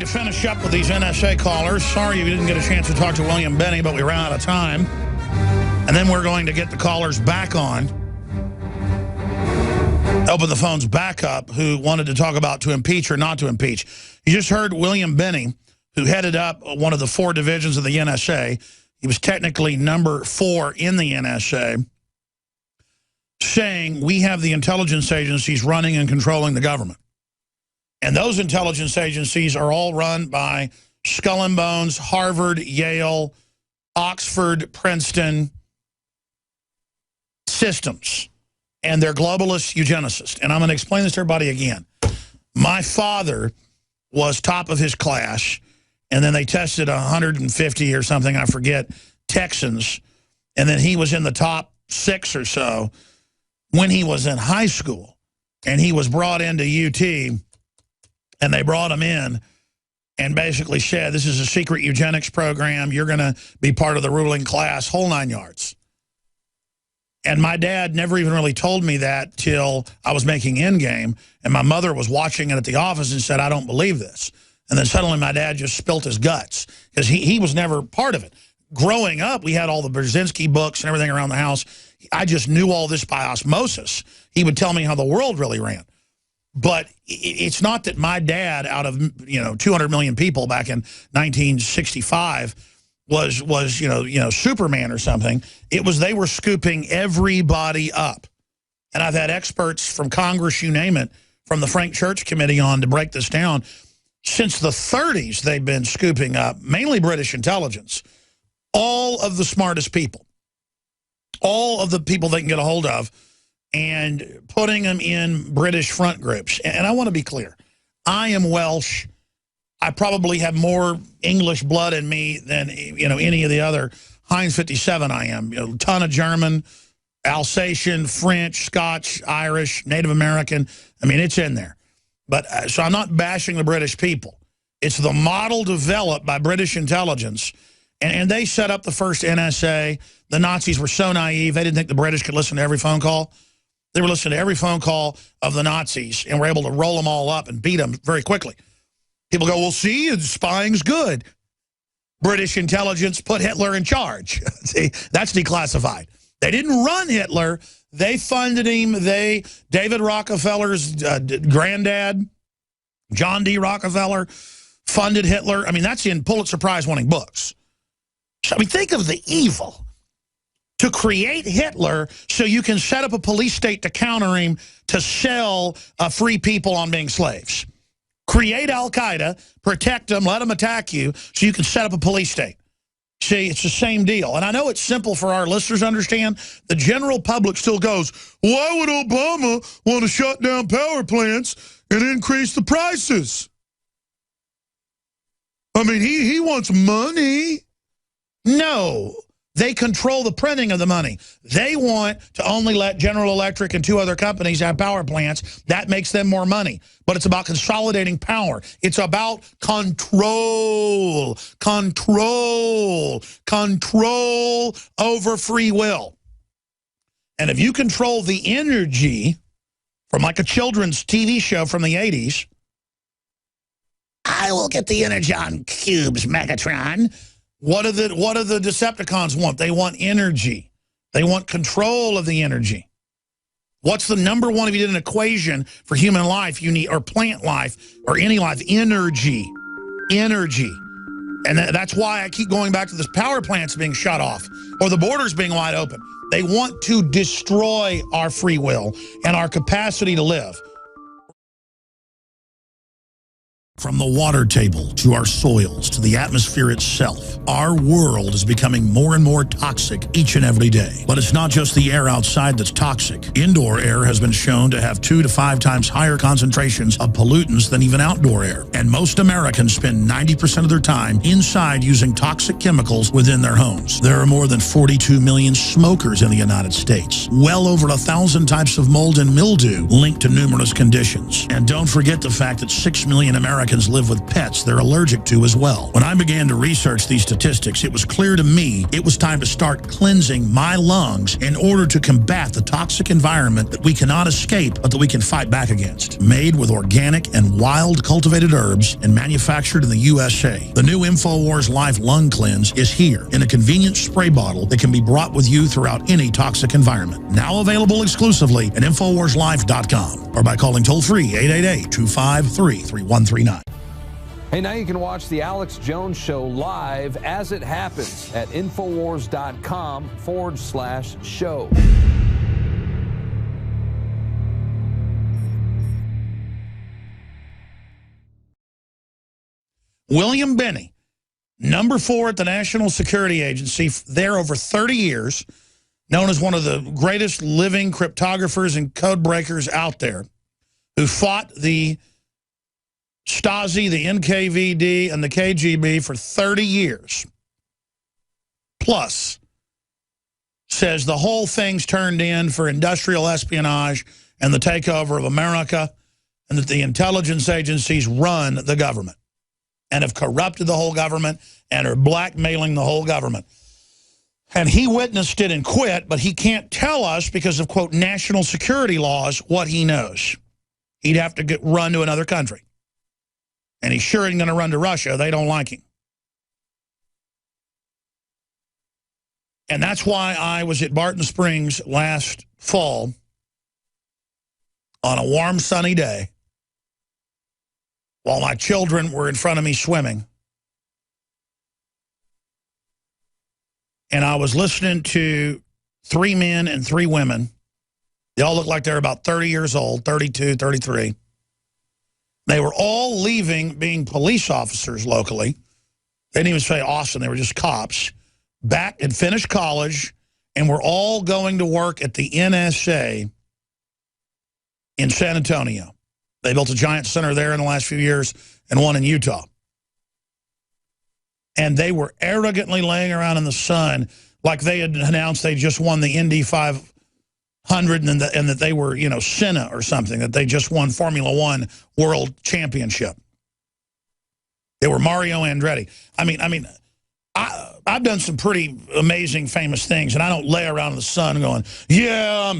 to finish up with these NSA callers. Sorry you didn't get a chance to talk to William Benny, but we ran out of time. And then we're going to get the callers back on. Open the phones back up who wanted to talk about to impeach or not to impeach. You just heard William Benny, who headed up one of the 4 divisions of the NSA. He was technically number 4 in the NSA, saying we have the intelligence agencies running and controlling the government. And those intelligence agencies are all run by Skull and Bones, Harvard, Yale, Oxford, Princeton systems. And they're globalist eugenicists. And I'm going to explain this to everybody again. My father was top of his class, and then they tested 150 or something, I forget, Texans. And then he was in the top 6 or so when he was in high school. And he was brought into UT, and they brought him in and basically said, this is a secret eugenics program. You're going to be part of the ruling class, whole 9 yards. And my dad never even really told me that till I was making Endgame, and my mother was watching it at the office and said, I don't believe this. And then suddenly my dad just spilt his guts because he was never part of it. Growing up, we had all the Brzezinski books and everything around the house. I just knew all this by osmosis. He would tell me how the world really ran. But it's not that my dad, out of 200 million people back in 1965, was Superman or something. It was they were scooping everybody up. And I've had experts from Congress, you name it, from the Frank Church Committee on to break this down. Since the 30s, they've been scooping up, mainly British intelligence, all of the smartest people, all of the people they can get a hold of, and putting them in British front groups. And I want to be clear. I am Welsh. I probably have more English blood in me than any of the other Heinz 57 I am. A ton of German, Alsatian, French, Scotch, Irish, Native American. I mean, it's in there. But so I'm not bashing the British people. It's the model developed by British intelligence. And they set up the first NSA. The Nazis were so naive, they didn't think the British could listen to every phone call. They were listening to every phone call of the Nazis and were able to roll them all up and beat them very quickly. People go, well, see, spying's good. British intelligence put Hitler in charge. See, that's declassified. They didn't run Hitler. They funded him. David Rockefeller's granddad, John D. Rockefeller, funded Hitler. I mean, that's in Pulitzer Prize-winning books. So, I mean, think of the evil. To create Hitler so you can set up a police state to counter him to sell free people on being slaves. Create Al-Qaeda, protect them, let them attack you so you can set up a police state. See, it's the same deal. And I know it's simple for our listeners to understand. The general public still goes, why would Obama want to shut down power plants and increase the prices? I mean, he wants money. No. They control the printing of the money. They want to only let General Electric and 2 other companies have power plants. That makes them more money. But it's about consolidating power. It's about control, control, control over free will. And if you control the energy from like a children's TV show from the 80s, I will get the energon cubes, Megatron. What do the Decepticons want? They want energy. They want control of the energy. What's the number one, if you did an equation for human life, you need, or plant life, or any life? Energy. Energy. And that's why I keep going back to this power plants being shut off, or the borders being wide open. They want to destroy our free will and our capacity to live. From the water table to our soils to the atmosphere itself, our world is becoming more and more toxic each and every day. But it's not just the air outside that's toxic. Indoor air has been shown to have 2 to 5 times higher concentrations of pollutants than even outdoor air. And most Americans spend 90% of their time inside using toxic chemicals within their homes. There are more than 42 million smokers in the United States. Well over 1,000 types of mold and mildew linked to numerous conditions. And don't forget the fact that 6 million Americans Americans live with pets they're allergic to as well. When I began to research these statistics, it was clear to me it was time to start cleansing my lungs in order to combat the toxic environment that we cannot escape, but that we can fight back against. Made with organic and wild cultivated herbs and manufactured in the USA, the new InfoWars Life Lung Cleanse is here in a convenient spray bottle that can be brought with you throughout any toxic environment. Now available exclusively at InfoWarsLife.com or by calling toll-free 888-253-3139. Hey, now you can watch The Alex Jones Show live as it happens at Infowars.com/show. William Binney, number 4 at the National Security Agency, there over 30 years, known as one of the greatest living cryptographers and code breakers out there, who fought the Stasi, the NKVD, and the KGB for 30 years, plus says the whole thing's turned in for industrial espionage and the takeover of America, and that the intelligence agencies run the government and have corrupted the whole government and are blackmailing the whole government. And he witnessed it and quit, but he can't tell us because of, quote, national security laws what he knows. He'd have to run to another country. And he's sure ain't going to run to Russia. They don't like him. And that's why I was at Barton Springs last fall on a warm, sunny day while my children were in front of me swimming. And I was listening to 3 men and 3 women. They all looked like they're about 30 years old, 32, 33. They were all leaving being police officers locally. They didn't even say Austin. They were just cops. Back and finished college, and were all going to work at the NSA in San Antonio. They built a giant center there in the last few years and one in Utah. And they were arrogantly laying around in the sun like they had announced they just won the Indy 500 and that they were, you know, Senna or something, that they just won Formula One World Championship. They were Mario Andretti. I've done some pretty amazing, famous things, and I don't lay around in the sun going, they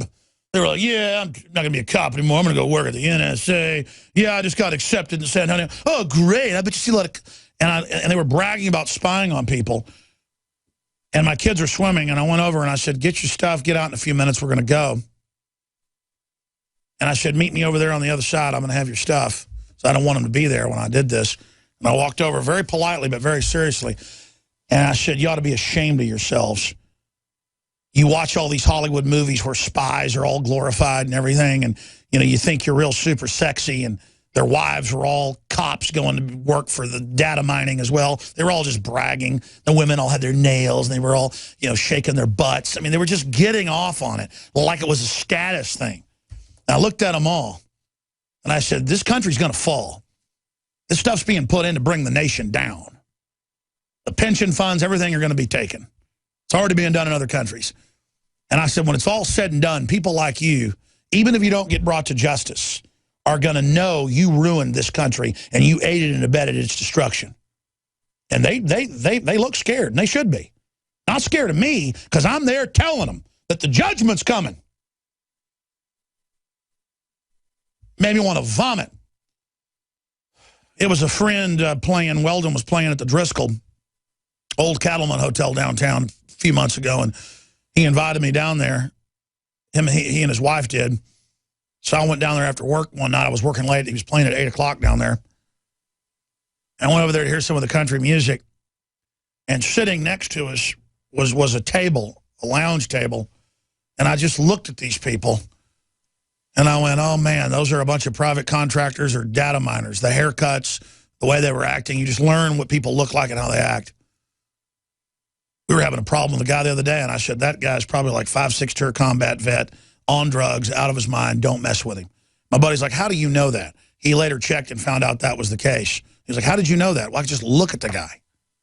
were like, yeah, I'm not going to be a cop anymore. I'm going to go work at the NSA. Yeah, I just got accepted in San Antonio. Oh, great. I bet you see a lot of... And they were bragging about spying on people. And my kids are swimming, and I went over and I said, get your stuff, get out in a few minutes, we're going to go. And I said, meet me over there on the other side, I'm going to have your stuff. So I don't want them to be there when I did this. And I walked over very politely but very seriously. And I said, you ought to be ashamed of yourselves. You watch all these Hollywood movies where spies are all glorified and everything, and you know, you think you're real super sexy, and their wives were all cops going to work for the data mining as well. They were all just bragging. The women all had their nails, and they were all, you know, shaking their butts. I mean, they were just getting off on it like it was a status thing. And I looked at them all, and I said, this country's going to fall. This stuff's being put in to bring the nation down. The pension funds, everything are going to be taken. It's already being done in other countries. And I said, when it's all said and done, people like you, even if you don't get brought to justice, are going to know you ruined this country and you aided and abetted its destruction. And they look scared, and they should be. Not scared of me, because I'm there telling them that the judgment's coming. Made me want to vomit. It was a friend playing, Weldon was playing at the Driscoll Old Cattleman Hotel downtown a few months ago, and he invited me down there. He and his wife did. So I went down there after work one night. I was working late. He was playing at 8 o'clock down there. And I went over there to hear some of the country music. And sitting next to us was a table, a lounge table. And I just looked at these people. And I went, oh, man, those are a bunch of private contractors or data miners. The haircuts, the way they were acting. You just learn what people look like and how they act. We were having a problem with a guy the other day, and I said, that guy's probably like 5'6" tour combat vet, on drugs, out of his mind, don't mess with him. My buddy's like, how do you know that? He later checked and found out that was the case. He's like, how did you know that? Well, I could just look at the guy.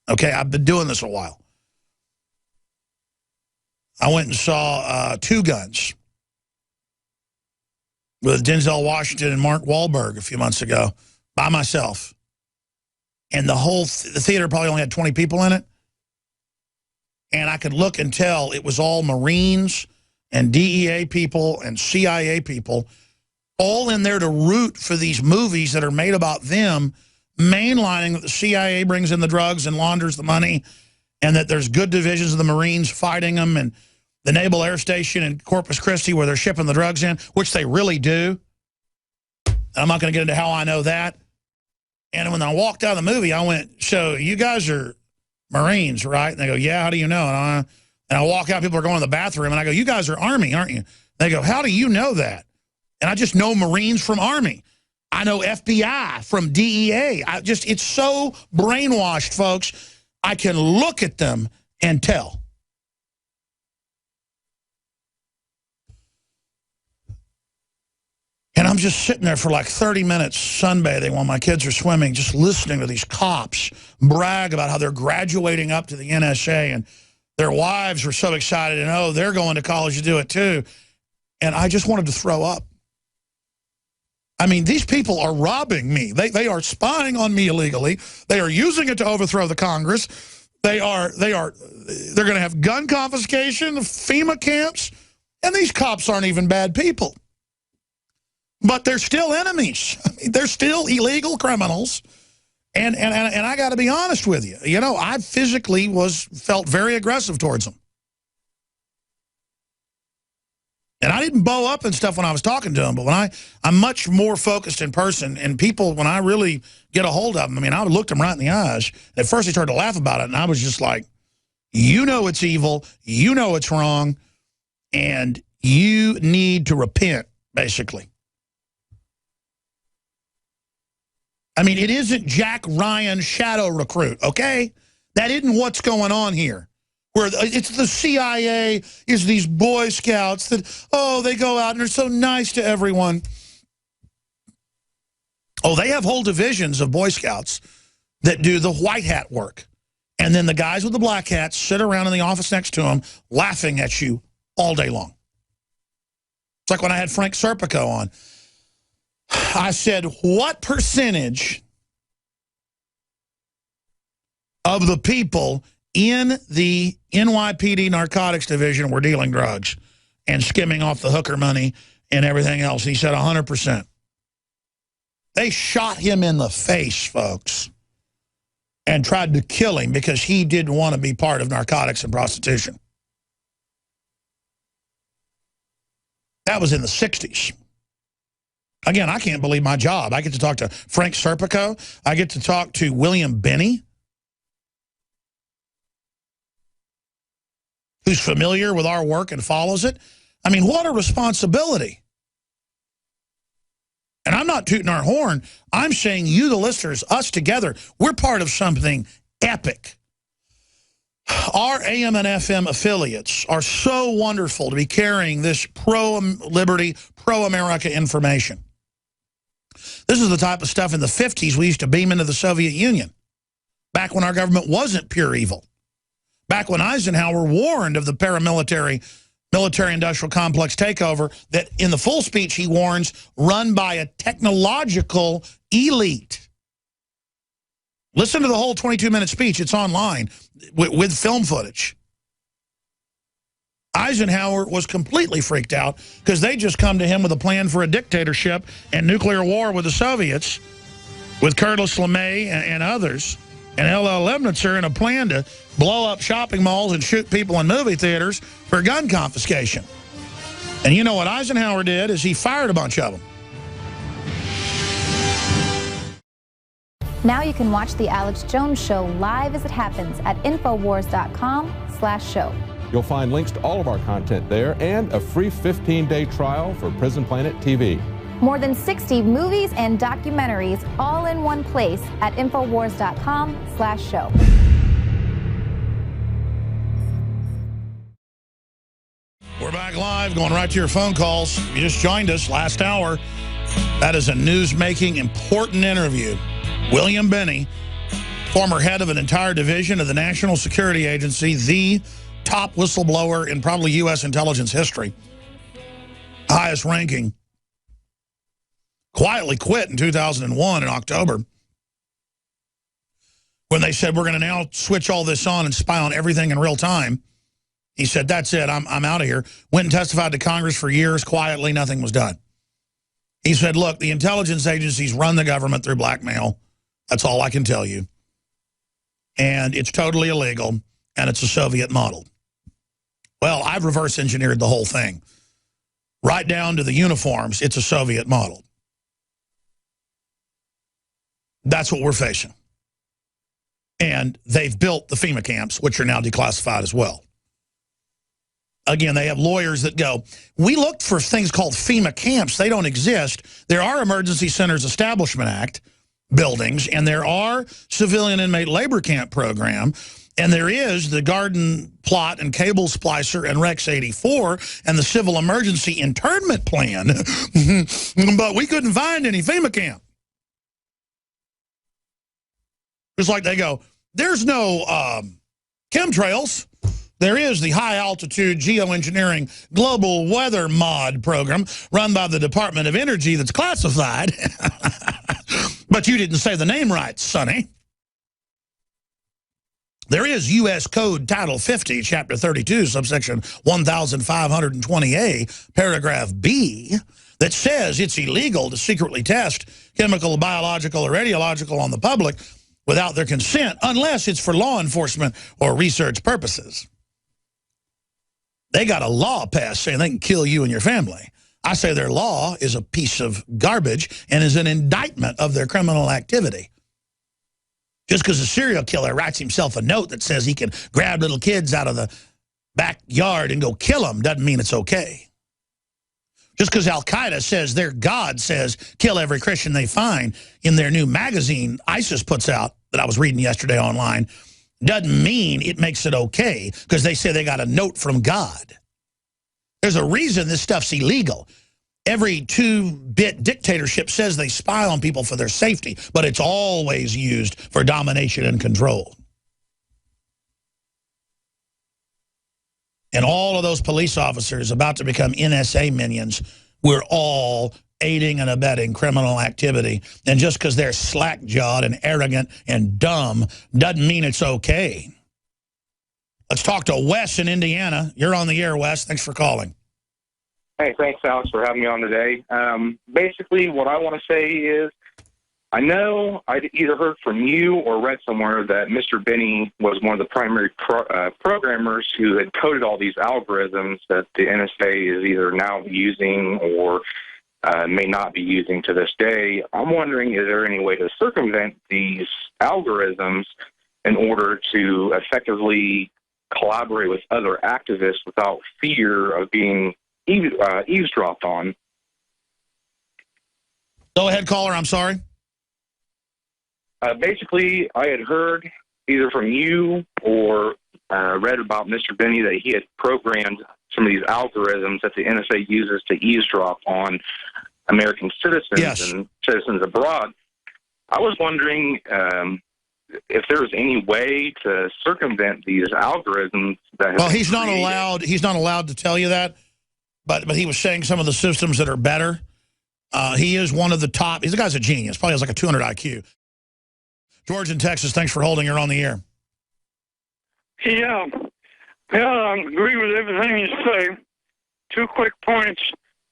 Okay, I've been doing this a while. I went and saw Two Guns with Denzel Washington and Mark Wahlberg a few months ago by myself. and the theater probably only had 20 people in it. And I could look and tell it was all Marines and DEA people and CIA people all in there to root for these movies that are made about them, mainlining that the CIA brings in the drugs and launders the money, and that there's good divisions of the Marines fighting them, and the Naval Air Station in Corpus Christi where they're shipping the drugs in, which they really do. I'm not going to get into how I know that. And when I walked out of the movie, I went, so you guys are Marines, right? And they go, yeah, how do you know? And I walk out, people are going to the bathroom, and I go, you guys are Army, aren't you? They go, how do you know that? And I just know Marines from Army. I know FBI from DEA. It's so brainwashed, folks. I can look at them and tell. And I'm just sitting there for like 30 minutes sunbathing while my kids are swimming, just listening to these cops brag about how they're graduating up to the NSA, and their wives were so excited, and oh, they're going to college to do it too. And I just wanted to throw up. I mean, these people are robbing me. They are spying on me illegally. They are using it to overthrow the Congress. They're going to have gun confiscation, FEMA camps, and these cops aren't even bad people. But they're still enemies. I mean, they're still illegal criminals. And I got to be honest with you. You know, I physically felt very aggressive towards them. And I didn't bow up and stuff when I was talking to them, but when I'm much more focused in person, and people, when I really get a hold of them, I mean, I looked them right in the eyes. At first they started to laugh about it, and I was just like, you know it's evil, you know it's wrong, and you need to repent, basically. I mean, it isn't Jack Ryan shadow recruit, okay? That isn't what's going on here. Where it's the CIA, is these Boy Scouts that, oh, they go out and they're so nice to everyone. Oh, they have whole divisions of Boy Scouts that do the white hat work. And then the guys with the black hats sit around in the office next to them laughing at you all day long. It's like when I had Frank Serpico on. I said, what percentage of the people in the NYPD narcotics division were dealing drugs and skimming off the hooker money and everything else? He said 100%. They shot him in the face, folks, and tried to kill him because he didn't want to be part of narcotics and prostitution. That was in the 60s. Again, I can't believe my job. I get to talk to Frank Serpico. I get to talk to William Benny, who's familiar with our work and follows it. I mean, what a responsibility. And I'm not tooting our horn. I'm saying you, the listeners, us together, we're part of something epic. Our AM and FM affiliates are so wonderful to be carrying this pro-liberty, pro-America information. This is the type of stuff in the 50s we used to beam into the Soviet Union, back when our government wasn't pure evil. Back when Eisenhower warned of the paramilitary, military-industrial complex takeover that in the full speech he warns, run by a technological elite. Listen to the whole 22-minute speech. It's online with film footage. Eisenhower was completely freaked out because they just come to him with a plan for a dictatorship and nuclear war with the Soviets, with Curtis LeMay and others, and L.L. Leibnizer, and a plan to blow up shopping malls and shoot people in movie theaters for gun confiscation. And you know what Eisenhower did is he fired a bunch of them. Now you can watch The Alex Jones Show live as it happens at Infowars.com/show. You'll find links to all of our content there and a free 15-day trial for Prison Planet TV. More than 60 movies and documentaries all in one place at Infowars.com/show. We're back live, going right to your phone calls. You just joined us last hour. That is a news-making, important interview. William Benny, former head of an entire division of the National Security Agency, the top whistleblower in probably U.S. intelligence history, highest ranking, quietly quit in 2001 in October. when they said, we're going to now switch all this on and spy on everything in real time, he said, that's it, I'm out of here. Went and testified to Congress for years, quietly, nothing was done. He said, look, the intelligence agencies run the government through blackmail. That's all I can tell you. And it's totally illegal, and it's a Soviet model. Well, I've reverse engineered the whole thing. Right down to the uniforms, it's a Soviet model. That's what we're facing. And they've built the FEMA camps, which are now declassified as well. Again, they have lawyers that go, we looked for things called FEMA camps. They don't exist. There are Emergency Centers Establishment Act buildings, and there are civilian inmate labor camp program, and there is the Garden Plot and Cable Splicer and Rex 84 and the Civil Emergency Internment Plan. But we couldn't find any FEMA camp. It's like they go, there's no chemtrails. There is the High Altitude Geoengineering Global Weather Mod program run by the Department of Energy that's classified. But you didn't say the name right, Sonny. There is U.S. Code Title 50, Chapter 32, subsection 1520A, paragraph B, that says it's illegal to secretly test chemical, biological, or radiological on the public without their consent, unless it's for law enforcement or research purposes. They got a law passed saying they can kill you and your family. I say their law is a piece of garbage and is an indictment of their criminal activity. Just because a serial killer writes himself a note that says he can grab little kids out of the backyard and go kill them doesn't mean it's okay. Just because Al-Qaeda says their God says kill every Christian they find in their new magazine ISIS puts out that I was reading yesterday online doesn't mean it makes it okay because they say they got a note from God. There's a reason this stuff's illegal. Every 2-bit dictatorship says they spy on people for their safety, but it's always used for domination and control. And all of those police officers about to become NSA minions, we're all aiding and abetting criminal activity. And just because they're slack-jawed and arrogant and dumb doesn't mean it's okay. Let's talk to Wes in Indiana. You're on the air, Wes. Thanks for calling. Hey, thanks, Alex, for having me on today. Basically, what I want to say is I know I either heard from you or read somewhere that Mr. Benny was one of the primary programmers who had coded all these algorithms that the NSA is either now using or may not be using to this day. I'm wondering, is there any way to circumvent these algorithms in order to effectively collaborate with other activists without fear of being eavesdropped on? Go ahead, caller. I'm sorry. Basically, I had heard either from you or read about Mr. Benny that he had programmed some of these algorithms that the NSA uses to eavesdrop on American citizens and citizens abroad. I was wondering if there was any way to circumvent these algorithms. Well, he's not allowed. He's not allowed to tell you that. But he was saying some of the systems that are better. He is one of the top. He's the guy's a genius. Probably has like a 200 IQ. George in Texas, thanks for holding. You're on the air. Yeah. Yeah, I agree with everything you say. 2 quick points.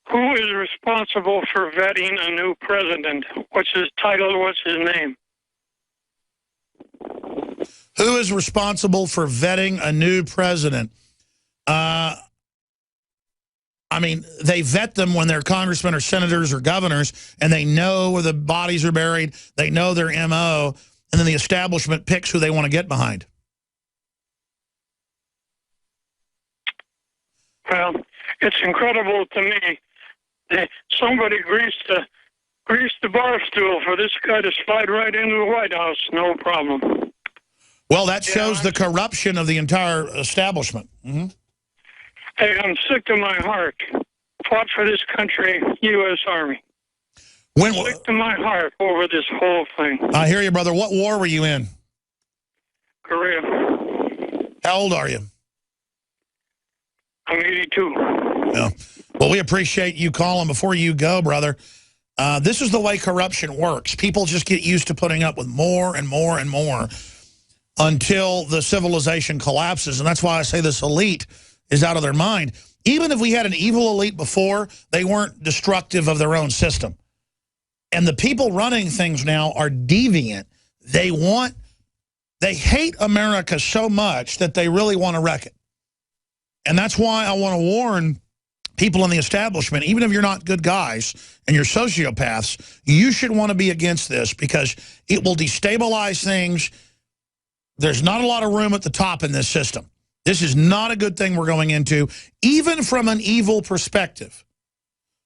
Who is responsible for vetting a new president? What's his title? What's his name? Who is responsible for vetting a new president? I mean, they vet them when they're congressmen or senators or governors, and they know where the bodies are buried. They know their M.O., and then the establishment picks who they want to get behind. Well, it's incredible to me that somebody greased the bar stool for this guy to slide right into the White House, no problem. Well, that shows the corruption of the entire establishment. Mm-hmm. Hey, I'm sick to my heart. Fought for this country, U.S. Army. Sick to my heart over this whole thing. I hear you, brother. What war were you in? Korea. How old are you? I'm 82. Yeah. Well, we appreciate you calling. Before you go, brother, this is the way corruption works. People just get used to putting up with more and more and more. until the civilization collapses. And that's why I say this elite is out of their mind. Even if we had an evil elite before, they weren't destructive of their own system. And the people running things now are deviant. They hate America so much that they really want to wreck it. And that's why I want to warn people in the establishment, even if you're not good guys and you're sociopaths, you should want to be against this because it will destabilize things. There's not a lot of room at the top in this system. This is not a good thing we're going into, even from an evil perspective.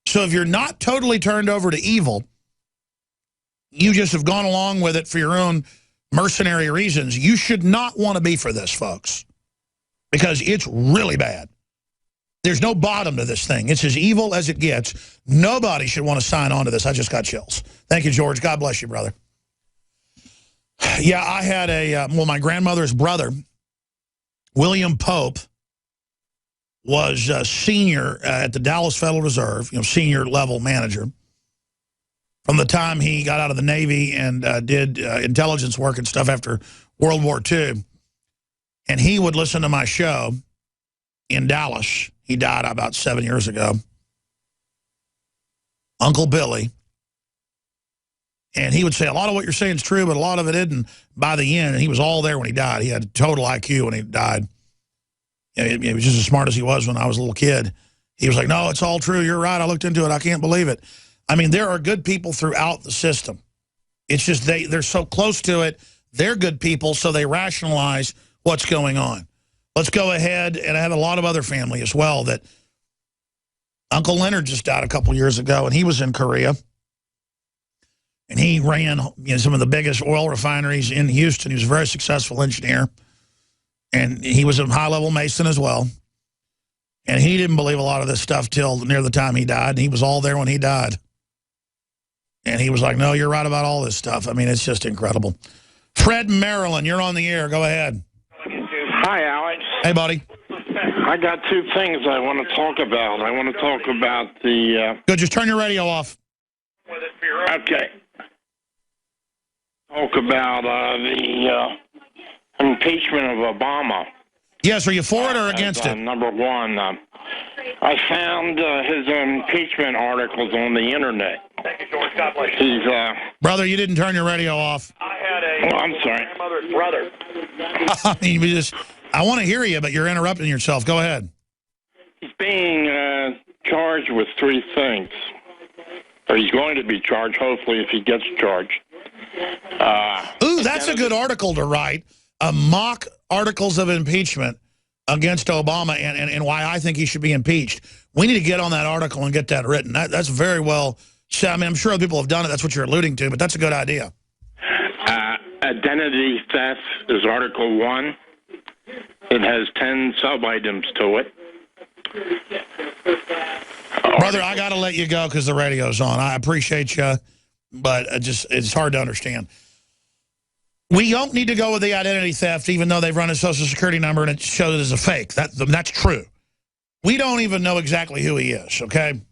So if you're not totally turned over to evil, you just have gone along with it for your own mercenary reasons, you should not want to be for this, folks, because it's really bad. There's no bottom to this thing. It's as evil as it gets. Nobody should want to sign on to this. I just got chills. Thank you, George. God bless you, brother. Yeah, I had my grandmother's brother, William Pope, was a senior at the Dallas Federal Reserve, senior level manager. From the time he got out of the Navy and did intelligence work and stuff after World War II. And he would listen to my show in Dallas. He died about 7 years ago. Uncle Billy. And he would say, a lot of what you're saying is true, but a lot of it isn't. By the end, and he was all there when he died. He had total IQ when he died. He was just as smart as he was when I was a little kid. He was like, no, it's all true. You're right. I looked into it. I can't believe it. I mean, there are good people throughout the system. It's just they're so close to it. They're good people, so they rationalize what's going on. Let's go ahead, and I have a lot of other family as well that Uncle Leonard just died a couple years ago, and he was in Korea. And he ran some of the biggest oil refineries in Houston. He was a very successful engineer. And he was a high-level Mason as well. And he didn't believe a lot of this stuff till near the time he died. And he was all there when he died. And he was like, no, you're right about all this stuff. I mean, it's just incredible. Fred Maryland, you're on the air. Go ahead. Hi, Alex. Hey, buddy. I got two things I want to talk about. I want to talk about the... Good, just turn your radio off. Okay. Talk about the impeachment of Obama. Yes, are you for it or against it? Number one, I found his impeachment articles on the internet. Thank you, George. God bless you. Brother, you didn't turn your radio off. I had I'm sorry. grandmother's brother. I mean, I want to hear you, but you're interrupting yourself. Go ahead. He's being charged with three things. Or he's going to be charged, hopefully, if he gets charged. Ooh, that's a good article to write. Mock articles of impeachment against Obama and why I think he should be impeached. We need to get on that article and get that written. That's very well said. I mean, I'm sure other people have done it. That's what you're alluding to, but that's a good idea. Identity theft is Article 1. It has 10 sub-items to it. Brother, I got to let you go because the radio's on. I appreciate you, but it's hard to understand. We don't need to go with the identity theft, even though they've run his Social Security number and it shows it as a fake. That's true. We don't even know exactly who he is, okay?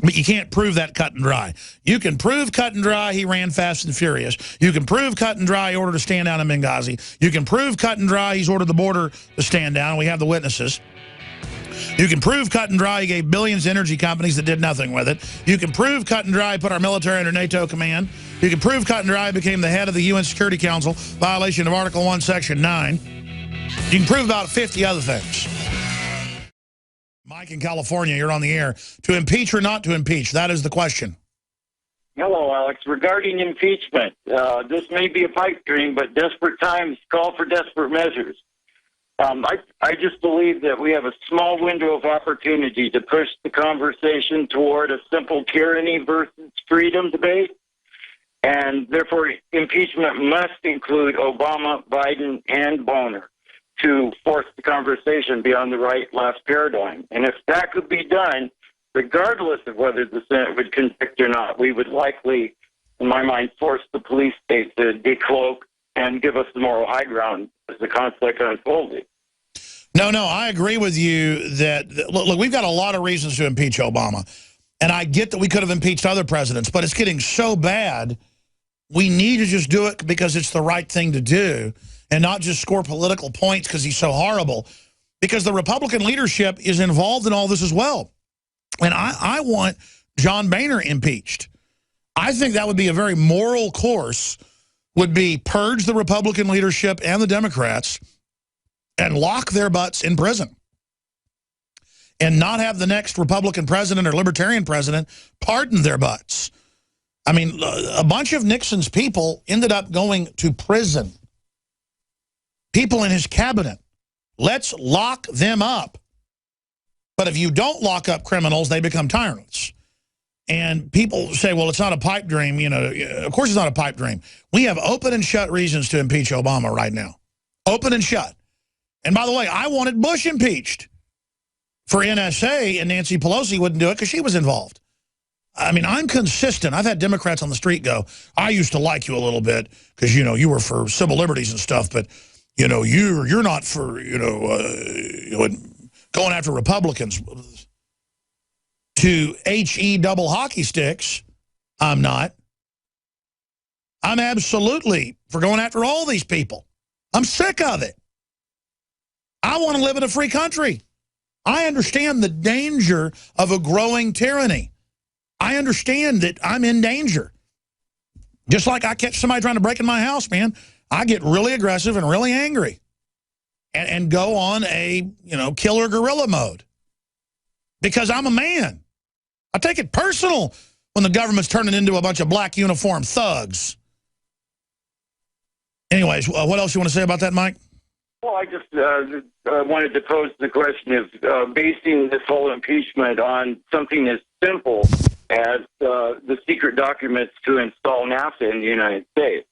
But you can't prove that cut and dry. You can prove cut and dry he ran fast and furious. You can prove cut and dry he ordered to stand down in Benghazi. You can prove cut and dry he's ordered the border to stand down. We have the witnesses. You can prove cut and dry he gave billions to energy companies that did nothing with it. You can prove cut and dry he put our military under NATO command. You can prove cut and dry he became the head of the UN Security Council, violation of Article 1, Section 9. You can prove about 50 other things. Mike in California, you're on the air. To impeach or not to impeach? That is the question. Hello, Alex. Regarding impeachment, this may be a pipe dream, but desperate times call for desperate measures. I just believe that we have a small window of opportunity to push the conversation toward a simple tyranny versus freedom debate. And therefore, impeachment must include Obama, Biden, and Boner to force the conversation beyond the right-left paradigm. And if that could be done, regardless of whether the Senate would convict or not, we would likely, in my mind, force the police state to decloak and give us the moral high ground as the conflict unfolded. No, I agree with you that, look, we've got a lot of reasons to impeach Obama. And I get that we could have impeached other presidents, but it's getting so bad, we need to just do it because it's the right thing to do. and not just score political points because he's so horrible, because the Republican leadership is involved in all this as well. And I want John Boehner impeached. I think that would be a very moral course, would be purge the Republican leadership and the Democrats and lock their butts in prison and not have the next Republican president or Libertarian president pardon their butts. I mean, a bunch of Nixon's people ended up going to prison. People in his cabinet. Let's lock them up. But if you don't lock up criminals, they become tyrants. And people say, well, it's not a pipe dream. You know, of course it's not a pipe dream. We have open and shut reasons to impeach Obama right now. Open and shut. And by the way, I wanted Bush impeached for NSA, and Nancy Pelosi wouldn't do it because she was involved. I mean, I'm consistent. I've had Democrats on the street go, I used to like you a little bit because, you know, you were for civil liberties and stuff, but, you know, you're not for, going after Republicans. To HE double hockey sticks, I'm not. I'm absolutely for going after all these people. I'm sick of it. I want to live in a free country. I understand the danger of a growing tyranny. I understand that I'm in danger. Just like I catch somebody trying to break in my house, man, I get really aggressive and really angry and go on a, killer guerrilla mode because I'm a man. I take it personal when the government's turning into a bunch of black uniform thugs. Anyways, what else you want to say about that, Mike? Well, I just wanted to pose the question of basing this whole impeachment on something as simple as the secret documents to install NAFTA in the United States.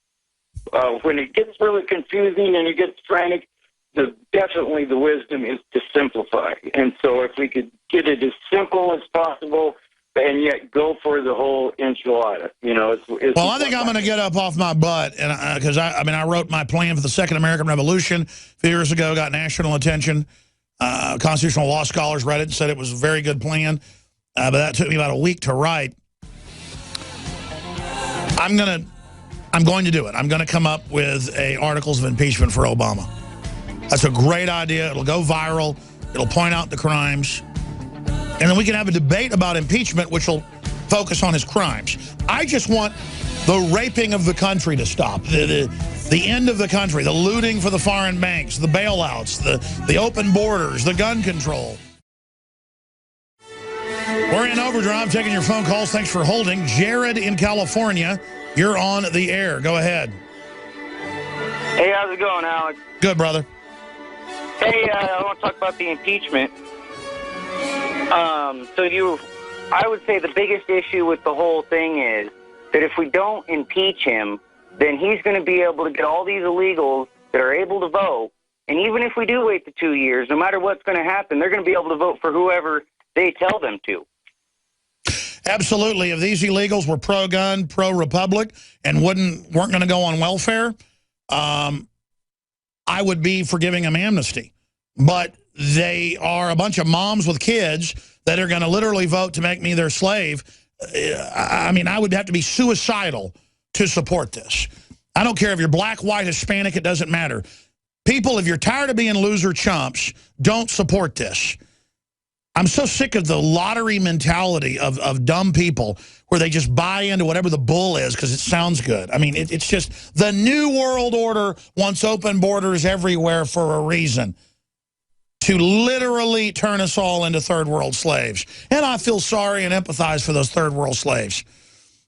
When it gets really confusing and it gets frantic, definitely the wisdom is to simplify. And so if we could get it as simple as possible and yet go for the whole enchilada, Well, I think I'm going to get up off my butt, and because I wrote my plan for the Second American Revolution a few years ago, got national attention. Constitutional law scholars read it and said it was a very good plan, but that took me about a week to write. I'm going to do it. I'm going to come up with articles of impeachment for Obama. That's a great idea. It'll go viral. It'll point out the crimes. And then we can have a debate about impeachment, which will focus on his crimes. I just want the raping of the country to stop, the end of the country, the looting for the foreign banks, the bailouts, the open borders, the gun control. We're in overdrive, taking your phone calls. Thanks for holding. Jared in California, you're on the air. Go ahead. Hey, how's it going, Alex? Good, brother. Hey, I want to talk about the impeachment. I would say the biggest issue with the whole thing is that if we don't impeach him, then he's going to be able to get all these illegals that are able to vote. And even if we do wait the 2 years, no matter what's going to happen, they're going to be able to vote for whoever they tell them to. Absolutely. If these illegals were pro-gun, pro-republic, and weren't going to go on welfare, I would be for giving them amnesty. But they are a bunch of moms with kids that are going to literally vote to make me their slave. I mean, I would have to be suicidal to support this. I don't care if you're black, white, Hispanic, it doesn't matter. People, if you're tired of being loser chumps, don't support this. I'm so sick of the lottery mentality of dumb people where they just buy into whatever the bull is because it sounds good. I mean, it's just the New World Order wants open borders everywhere for a reason. To literally turn us all into third world slaves. And I feel sorry and empathize for those third world slaves.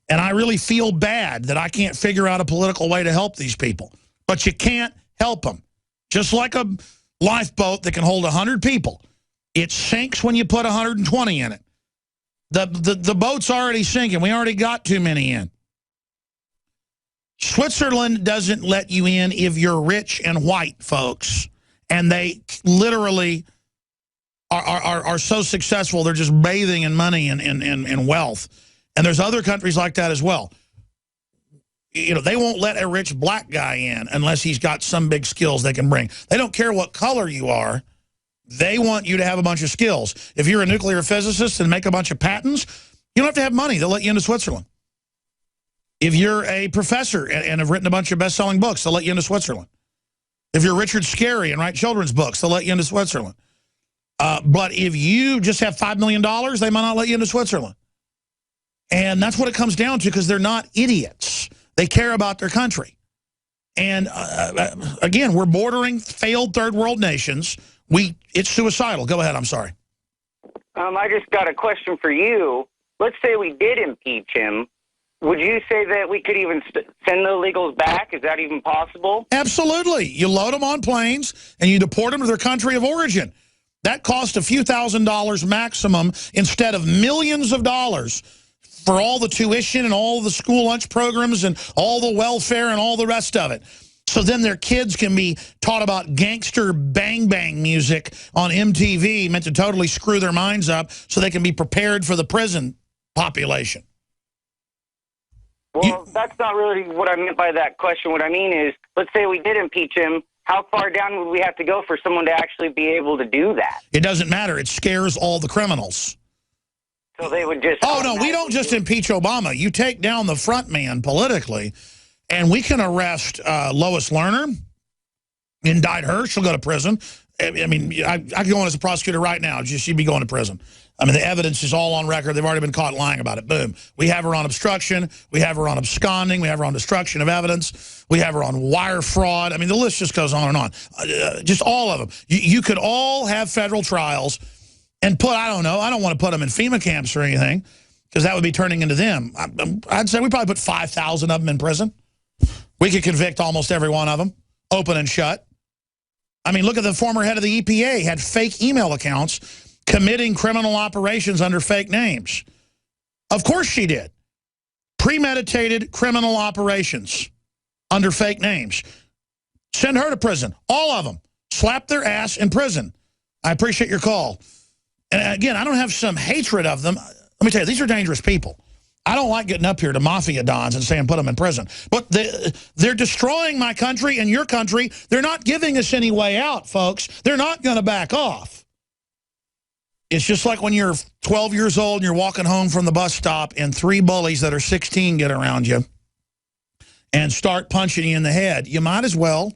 And I really feel bad that I can't figure out a political way to help these people. But you can't help them. Just like a lifeboat that can hold 100 people. It sinks when you put 120 in it. The boat's already sinking. We already got too many in. Switzerland doesn't let you in if you're rich and white, folks. And they literally are so successful, they're just bathing in money and wealth. And there's other countries like that as well. They won't let a rich black guy in unless he's got some big skills they can bring. They don't care what color you are. They want you to have a bunch of skills. If you're a nuclear physicist and make a bunch of patents, you don't have to have money. They'll let you into Switzerland. If you're a professor and have written a bunch of best-selling books, they'll let you into Switzerland. If you're Richard Scarry and write children's books, they'll let you into Switzerland. But if you just have $5 million, they might not let you into Switzerland. And that's what it comes down to, because they're not idiots. They care about their country. And again, we're bordering failed third world nations. It's suicidal. Go ahead. I'm sorry. I just got a question for you. Let's say we did impeach him. Would you say that we could even send the illegals back? Is that even possible? Absolutely. You load them on planes and you deport them to their country of origin. That cost a few $1,000s maximum instead of millions of dollars for all the tuition and all the school lunch programs and all the welfare and all the rest of it. So then their kids can be taught about gangster bang bang music on MTV, meant to totally screw their minds up so they can be prepared for the prison population. Well, that's not really what I meant by that question. What I mean is, let's say we did impeach him. How far down would we have to go for someone to actually be able to do that? It doesn't matter. It scares all the criminals. So they would just... Oh, no, we don't just impeach Obama. You take down the front man politically, and we can arrest Lois Lerner, indict her. She'll go to prison. I mean, I could go on as a prosecutor right now. She'd be going to prison. I mean, the evidence is all on record. They've already been caught lying about it. Boom. We have her on obstruction. We have her on absconding. We have her on destruction of evidence. We have her on wire fraud. I mean, the list just goes on and on. Just all of them. You could all have federal trials and put, I don't know, I don't want to put them in FEMA camps or anything, because that would be turning into them. I'd say we probably put 5,000 of them in prison. We could convict almost every one of them, open and shut. I mean, look at the former head of the EPA, had fake email accounts committing criminal operations under fake names. Of course she did. Premeditated criminal operations under fake names. Send her to prison. All of them. Slap their ass in prison. I appreciate your call. And again, I don't have some hatred of them. Let me tell you, these are dangerous people. I don't like getting up here to mafia dons and saying put them in prison. But they're destroying my country and your country. They're not giving us any way out, folks. They're not going to back off. It's just like when you're 12 years old and you're walking home from the bus stop and 3 bullies that are 16 get around you and start punching you in the head. You might as well,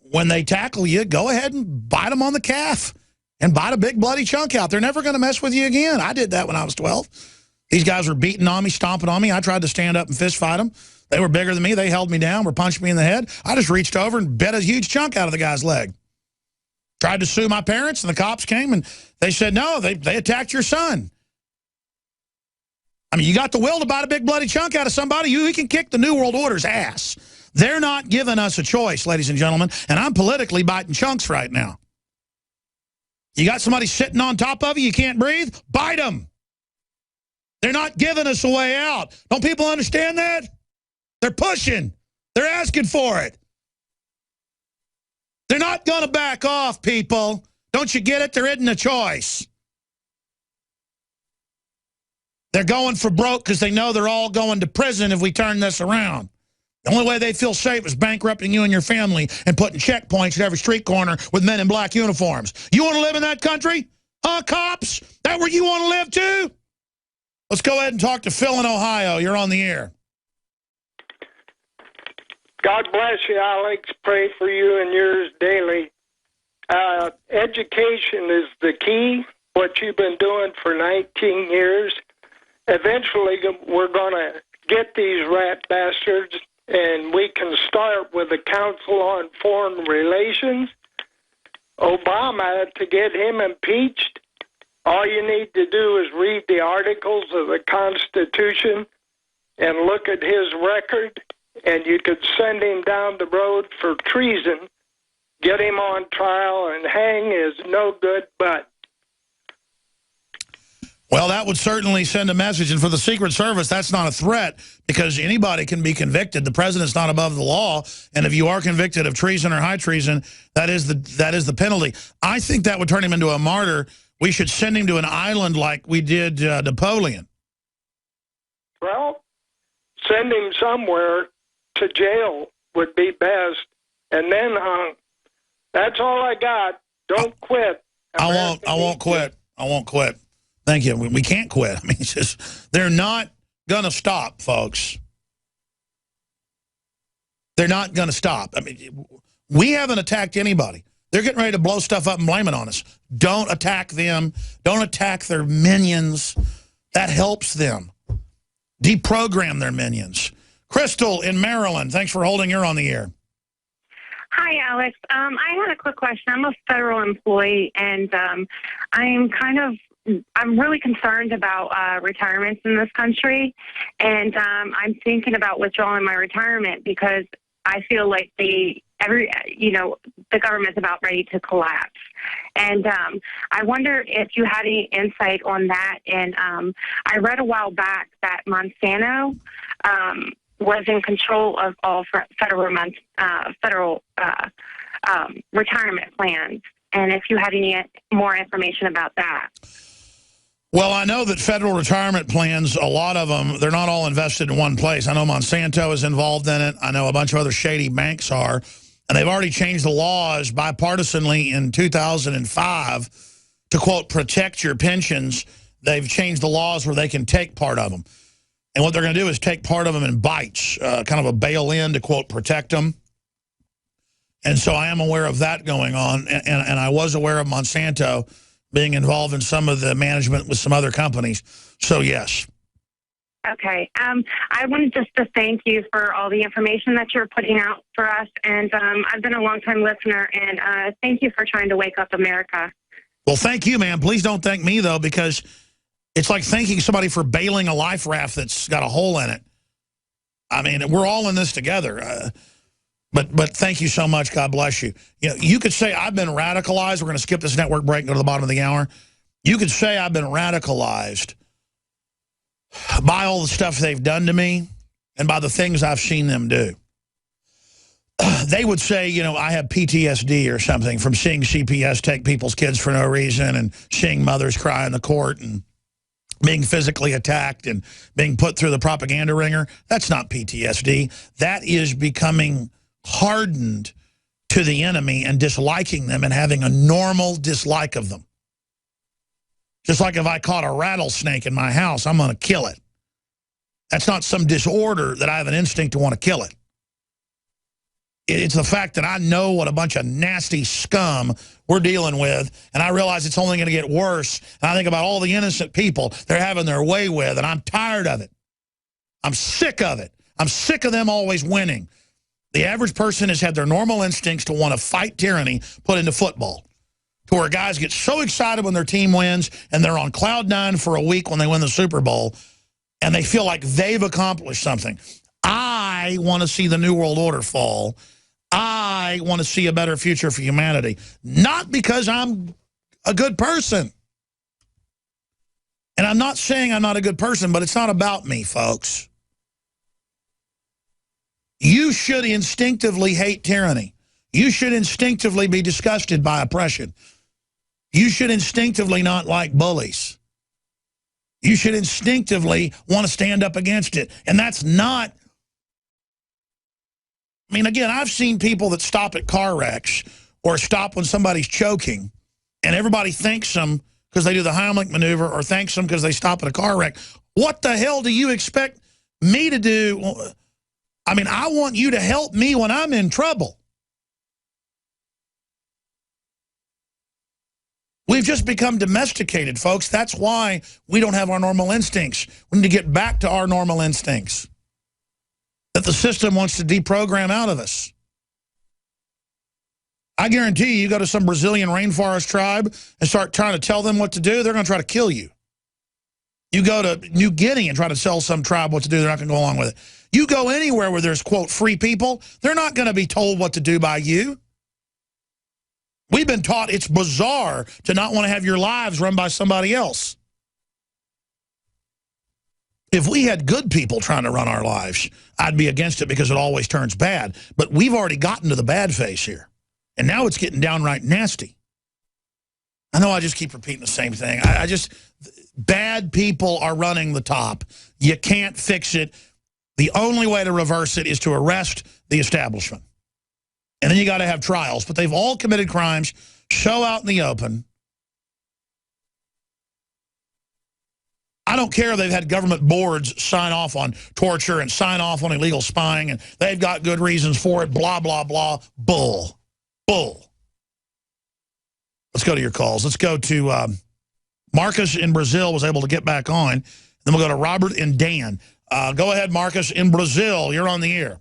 when they tackle you, go ahead and bite them on the calf and bite a big bloody chunk out. They're never going to mess with you again. I did that when I was 12. These guys were beating on me, stomping on me. I tried to stand up and fist fight them. They were bigger than me. They held me down, were punching me in the head. I just reached over and bit a huge chunk out of the guy's leg. Tried to sue my parents, and the cops came, and they said, no, they attacked your son. I mean, you got the will to bite a big bloody chunk out of somebody, you can kick the New World Order's ass. They're not giving us a choice, ladies and gentlemen, and I'm politically biting chunks right now. You got somebody sitting on top of you can't breathe? Bite them. They're not giving us a way out. Don't people understand that? They're pushing. They're asking for it. They're not going to back off, people. Don't you get it? There isn't a choice. They're going for broke because they know they're all going to prison if we turn this around. The only way they feel safe is bankrupting you and your family and putting checkpoints at every street corner with men in black uniforms. You want to live in that country? Huh, cops? That where you want to live too? Let's go ahead and talk to Phil in Ohio. You're on the air. God bless you, Alex. Pray for you and yours daily. Education is the key, what you've been doing for 19 years. Eventually, we're going to get these rat bastards, and we can start with the Council on Foreign Relations. Obama, to get him impeached, all you need to do is read the articles of the Constitution and look at his record, and you could send him down the road for treason, get him on trial, and hang his no good butt. Well, that would certainly send a message. And for the Secret Service, that's not a threat because anybody can be convicted. The president's not above the law. And if you are convicted of treason or high treason, that is the penalty. I think that would turn him into a martyr. We should send him to an island like we did Napoleon. Well, send him somewhere to jail would be best, and then hung. That's all I got. Don't quit. I won't quit. I won't quit. Thank you. We can't quit. I mean, it's just, they're not going to stop, folks. They're not going to stop. I mean, We haven't attacked anybody. They're getting ready to blow stuff up and blame it on us. Don't attack them. Don't attack their minions. That helps them. Deprogram their minions. Crystal in Maryland, thanks for holding. You're on the air. Hi, Alex. I had a quick question. I'm a federal employee, and I'm really concerned about retirements in this country, and I'm thinking about withdrawing my retirement because I feel like the government's about ready to collapse. And I wonder if you had any insight on that. And I read a while back that Monsanto was in control of all federal retirement plans. And if you had any more information about that. Well, I know that federal retirement plans, a lot of them, they're not all invested in one place. I know Monsanto is involved in it. I know a bunch of other shady banks are. And they've already changed the laws bipartisanly in 2005 to, quote, protect your pensions. They've changed the laws where they can take part of them. And what they're going to do is take part of them in bites, kind of a bail-in to, quote, protect them. And so I am aware of that going on. And I was aware of Monsanto being involved in some of the management with some other companies. So, yes. Okay. I wanted just to thank you for all the information that you're putting out for us. And I've been a long-time listener, and thank you for trying to wake up America. Well, thank you, man. Please don't thank me, though, because it's like thanking somebody for bailing a life raft that's got a hole in it. I mean, we're all in this together. But thank you so much. God bless you. You know, you could say I've been radicalized. We're going to skip this network break and go to the bottom of the hour. You could say I've been radicalized by all the stuff they've done to me and by the things I've seen them do. They would say, you know, I have PTSD or something from seeing CPS take people's kids for no reason and seeing mothers cry in the court and being physically attacked and being put through the propaganda ringer. That's not PTSD. That is becoming hardened to the enemy and disliking them and having a normal dislike of them. Just like if I caught a rattlesnake in my house, I'm going to kill it. That's not some disorder that I have an instinct to want to kill it. It's the fact that I know what a bunch of nasty scum we're dealing with, and I realize it's only going to get worse. And I think about all the innocent people they're having their way with, and I'm tired of it. I'm sick of it. I'm sick of them always winning. The average person has had their normal instincts to want to fight tyranny put into football, to where guys get so excited when their team wins and they're on cloud nine for a week when they win the Super Bowl, and they feel like they've accomplished something. I want to see the New World Order fall. I want to see a better future for humanity, not because I'm a good person. And I'm not saying I'm not a good person, but it's not about me, folks. You should instinctively hate tyranny. You should instinctively be disgusted by oppression. You should instinctively not like bullies. You should instinctively want to stand up against it. And that's not... I mean, again, I've seen people that stop at car wrecks or stop when somebody's choking, and everybody thanks them because they do the Heimlich maneuver or thanks them because they stop at a car wreck. What the hell do you expect me to do? I mean, I want you to help me when I'm in trouble. We've just become domesticated, folks. That's why we don't have our normal instincts. We need to get back to our normal instincts that the system wants to deprogram out of us. I guarantee you go to some Brazilian rainforest tribe and start trying to tell them what to do, they're going to try to kill you. You go to New Guinea and try to tell some tribe what to do, they're not going to go along with it. You go anywhere where there's, quote, free people, they're not going to be told what to do by you. We've been taught it's bizarre to not want to have your lives run by somebody else. If we had good people trying to run our lives, I'd be against it because it always turns bad. But we've already gotten to the bad phase here. And now it's getting downright nasty. I know I just keep repeating the same thing. Bad people are running the top. You can't fix it. The only way to reverse it is to arrest the establishment. And then you got to have trials. But they've all committed crimes, show out in the open. I don't care if they've had government boards sign off on torture and sign off on illegal spying, and they've got good reasons for it, blah, blah, blah, bull. Bull. Let's go to your calls. Let's go to Marcus in Brazil was able to get back on. Then we'll go to Robert and Dan. Go ahead, Marcus in Brazil. You're on the air.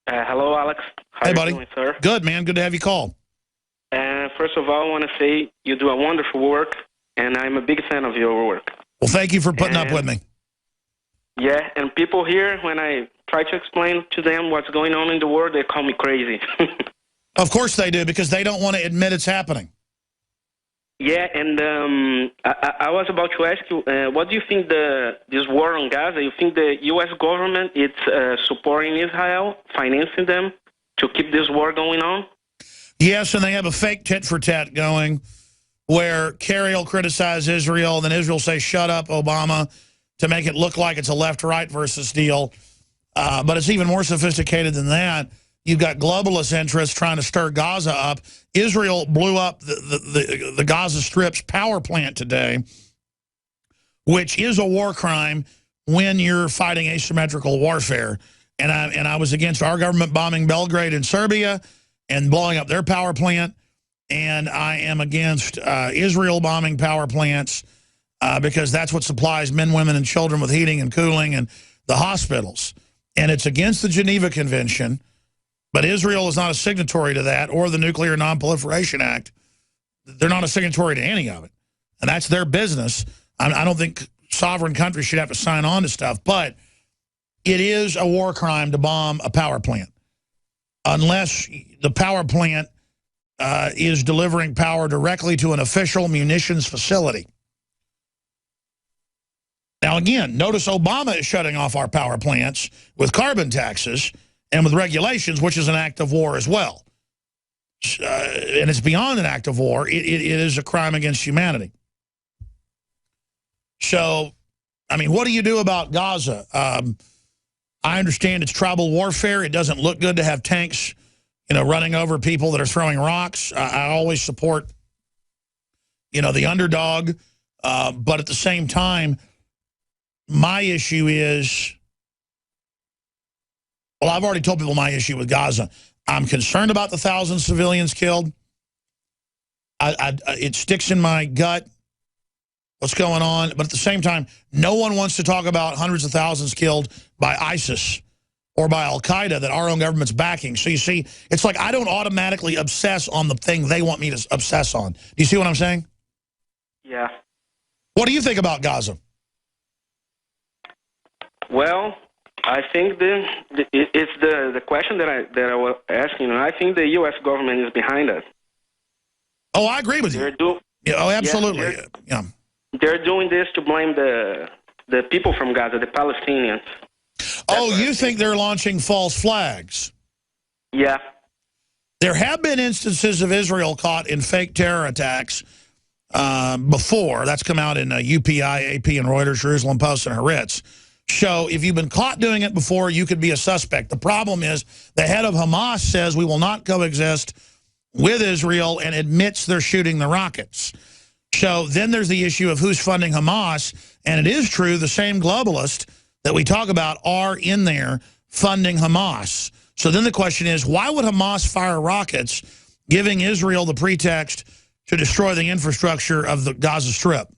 Hello, Alex. How hey, you buddy. doing, sir? Good, man. Good to have you call. First of all, I want to say you do a wonderful work, and I'm a big fan of your work. Well, thank you for putting up with me. Yeah, and people here, when I try to explain to them what's going on in the world, they call me crazy. Of course they do, because they don't want to admit it's happening. Yeah, and I was about to ask you, what do you think this war on Gaza, you think the U.S. government is supporting Israel, financing them to keep this war going on? Yes, and they have a fake tit-for-tat going where Kerry will criticize Israel, and then Israel will say, shut up, Obama, to make it look like it's a left-right versus deal. But it's even more sophisticated than that. You've got globalist interests trying to stir Gaza up. Israel blew up the Gaza Strip's power plant today, which is a war crime when you're fighting asymmetrical warfare. And I was against our government bombing Belgrade and Serbia and blowing up their power plant. And I am against Israel bombing power plants because that's what supplies men, women, and children with heating and cooling and the hospitals. And it's against the Geneva Convention. But Israel is not a signatory to that or the Nuclear Non-Proliferation Act. They're not a signatory to any of it. And that's their business. I don't think sovereign countries should have to sign on to stuff. But it is a war crime to bomb a power plant. Unless the power plant is delivering power directly to an official munitions facility. Now, again, notice Obama is shutting off our power plants with carbon taxes and with regulations, which is an act of war as well. And it's beyond an act of war. It is a crime against humanity. So, I mean, what do you do about Gaza? I understand it's tribal warfare. It doesn't look good to have tanks, running over people that are throwing rocks. I always support, the underdog. But at the same time, my issue is... Well, I've already told people my issue with Gaza. I'm concerned about the 1,000 civilians killed. It sticks in my gut what's going on. But at the same time, no one wants to talk about hundreds of thousands killed by ISIS or by Al-Qaeda that our own government's backing. So you see, it's like I don't automatically obsess on the thing they want me to obsess on. Do you see what I'm saying? Yeah. What do you think about Gaza? Well... I think it's the question that I was asking. I think the U.S. government is behind us. Oh, I agree with you. Absolutely. Yeah. They're doing this to blame the people from Gaza, the Palestinians. Oh, you think they're launching false flags? Yeah. There have been instances of Israel caught in fake terror attacks before. That's come out in UPI, AP, and Reuters, Jerusalem Post, and Haaretz. So if you've been caught doing it before, you could be a suspect. The problem is the head of Hamas says we will not coexist with Israel and admits they're shooting the rockets. So then there's the issue of who's funding Hamas. And it is true, the same globalists that we talk about are in there funding Hamas. So then the question is, why would Hamas fire rockets, giving Israel the pretext to destroy the infrastructure of the Gaza Strip?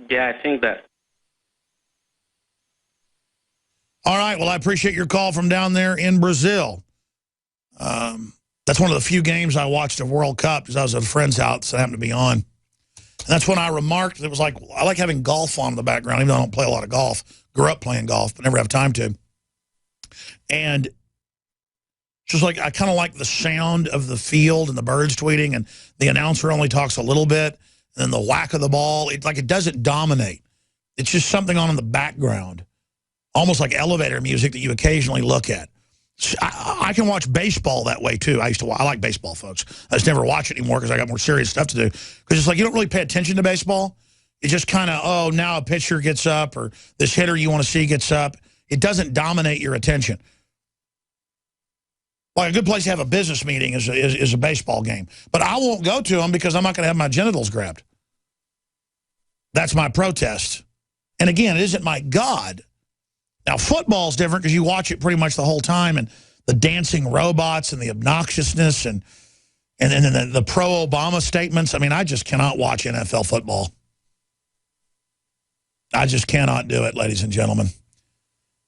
Yeah, I think that. All right. Well, I appreciate your call from down there in Brazil. That's one of the few games I watched of World Cup because I was at a friend's house that happened to be on. And that's when I remarked, it was like, I like having golf on in the background, even though I don't play a lot of golf. Grew up playing golf, but never have time to. And just like, I kind of like the sound of the field and the birds tweeting, and the announcer only talks a little bit. And then the whack of the ball, it doesn't dominate. It's just something on in the background, almost like elevator music that you occasionally look at. I can watch baseball that way, too. I like baseball, folks. I just never watch it anymore because I got more serious stuff to do. Because it's like you don't really pay attention to baseball. It's just kind of, oh, now a pitcher gets up or this hitter you want to see gets up. It doesn't dominate your attention. Like a good place to have a business meeting is a baseball game. But I won't go to them because I'm not going to have my genitals grabbed. That's my protest. And again, it isn't my God. Now, football's different because you watch it pretty much the whole time, and the dancing robots and the obnoxiousness and then the pro-Obama statements. I mean, I just cannot watch NFL football. I just cannot do it, ladies and gentlemen.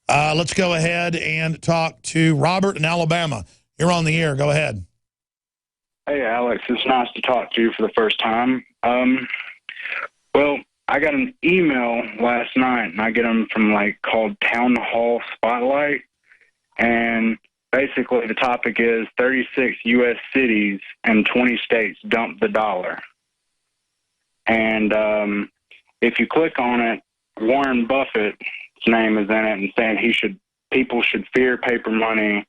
Let's go ahead and talk to Robert in Alabama. You're on the air. Go ahead. Hey, Alex. It's nice to talk to you for the first time. Well, I got an email last night, and I get them from, called Town Hall Spotlight. And basically the topic is 36 U.S. cities and 20 states dump the dollar. And if you click on it, Warren Buffett's name is in it and saying people should fear paper money.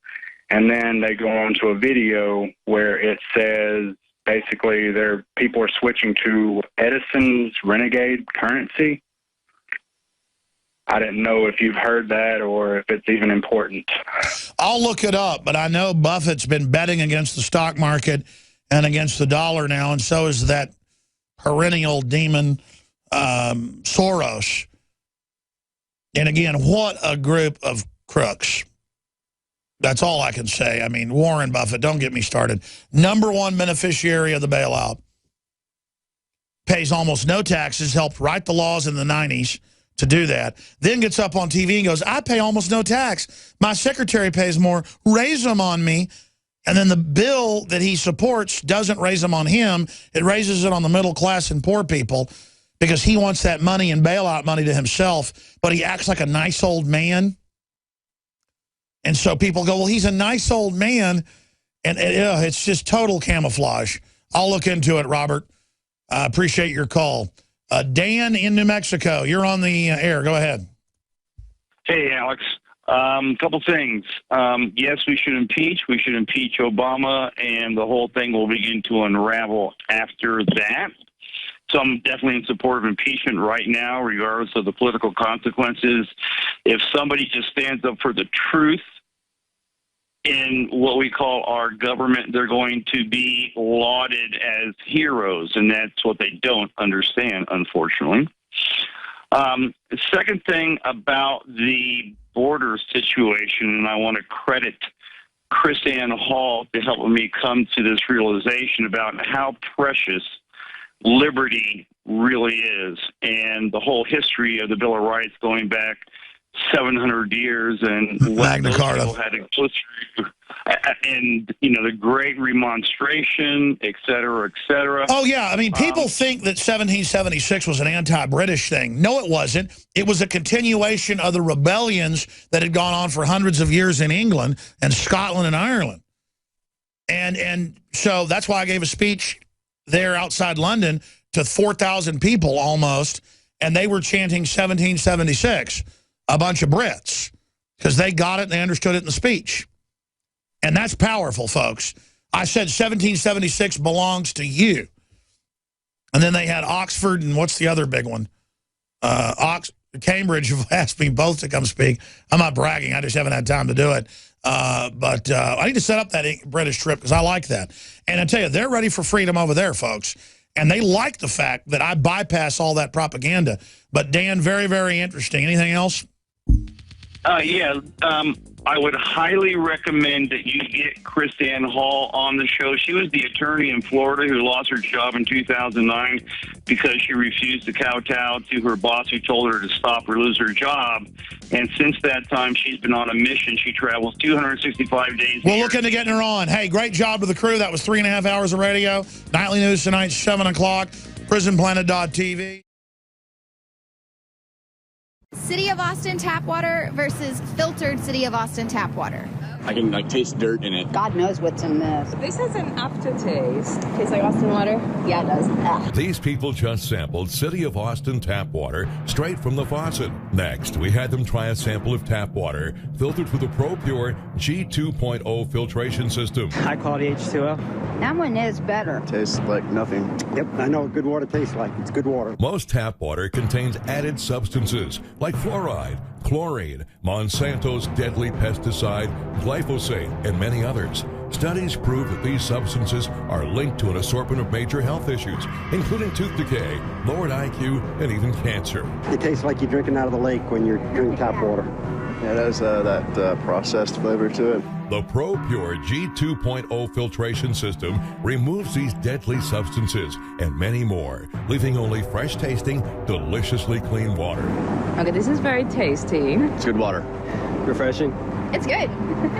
And then they go on to a video where it says basically people are switching to Edison's renegade currency. I didn't know if you've heard that or if it's even important. I'll look it up, but I know Buffett's been betting against the stock market and against the dollar now, and so is that perennial demon Soros. And again, what a group of crooks. That's all I can say. I mean, Warren Buffett, don't get me started. #1 beneficiary of the bailout. Pays almost no taxes, helped write the laws in the 90s to do that. Then gets up on TV and goes, I pay almost no tax. My secretary pays more. Raise them on me. And then the bill that he supports doesn't raise them on him. It raises it on the middle class and poor people because he wants that money and bailout money to himself, but he acts like a nice old man. And so people go, well, he's a nice old man. And it's just total camouflage. I'll look into it, Robert. I appreciate your call. Dan in New Mexico, you're on the air. Go ahead. Hey, Alex. Couple things. Yes, we should impeach. We should impeach Obama, and the whole thing will begin to unravel after that. So I'm definitely in support of impeachment right now, regardless of the political consequences. If somebody just stands up for the truth in what we call our government, they're going to be lauded as heroes, and that's what they don't understand, unfortunately. The second thing about the border situation, and I want to credit Chris Ann Hall to helping me come to this realization about how precious liberty really is, and the whole history of the Bill of Rights going back 700 years and what those people had to go through, and the Great Remonstration, et cetera, et cetera. Oh yeah, I mean, people think that 1776 was an anti-British thing. No, it wasn't. It was a continuation of the rebellions that had gone on for hundreds of years in England and Scotland and Ireland, and so that's why I gave a speech there outside London to 4,000 people almost, and they were chanting 1776, a bunch of Brits, because they got it and they understood it in the speech. And that's powerful, folks. I said 1776 belongs to you. And then they had Oxford, and what's the other big one? Cambridge have asked me both to come speak. I'm not bragging. I just haven't had time to do it. But I need to set up that British trip because I like that. And I tell you, they're ready for freedom over there, folks. And they like the fact that I bypass all that propaganda. But, Dan, very, very interesting. Anything else? I would highly recommend that you get Chris Ann Hall on the show. She was the attorney in Florida who lost her job in 2009 because she refused to kowtow to her boss who told her to stop or lose her job. And since that time, she's been on a mission. She travels 265 days. We'll look into getting her on. Hey, great job to the crew. That was 3.5 hours of radio. Nightly news tonight, 7 o'clock. PrisonPlanet.tv. City of Austin tap water versus filtered City of Austin tap water. I can taste dirt in it. God knows what's in this. This has an aftertaste. Tastes like Austin water? Yeah, it does. Ugh. These people just sampled City of Austin tap water straight from the faucet. Next, we had them try a sample of tap water filtered through the ProPure G2.0 filtration system. High quality H2O. That one is better. Tastes like nothing. Yep, I know what good water tastes like. It's good water. Most tap water contains added substances like fluoride, chlorine, Monsanto's deadly pesticide, glyphosate, and many others. Studies prove that these substances are linked to an assortment of major health issues, including tooth decay, lowered IQ, and even cancer. It tastes like you're drinking out of the lake when you're drinking tap water. Yeah, it has that processed flavor to it. The Pro Pure G2.0 filtration system removes these deadly substances and many more, leaving only fresh-tasting, deliciously clean water. Okay, this is very tasty. It's good water. Refreshing. It's good.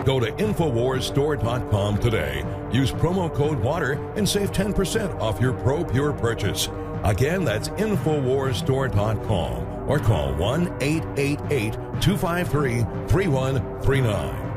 Go to InfoWarsStore.com today. Use promo code WATER and save 10% off your Pro Pure purchase. Again, that's InfoWarsStore.com or call 1-888-253-3139.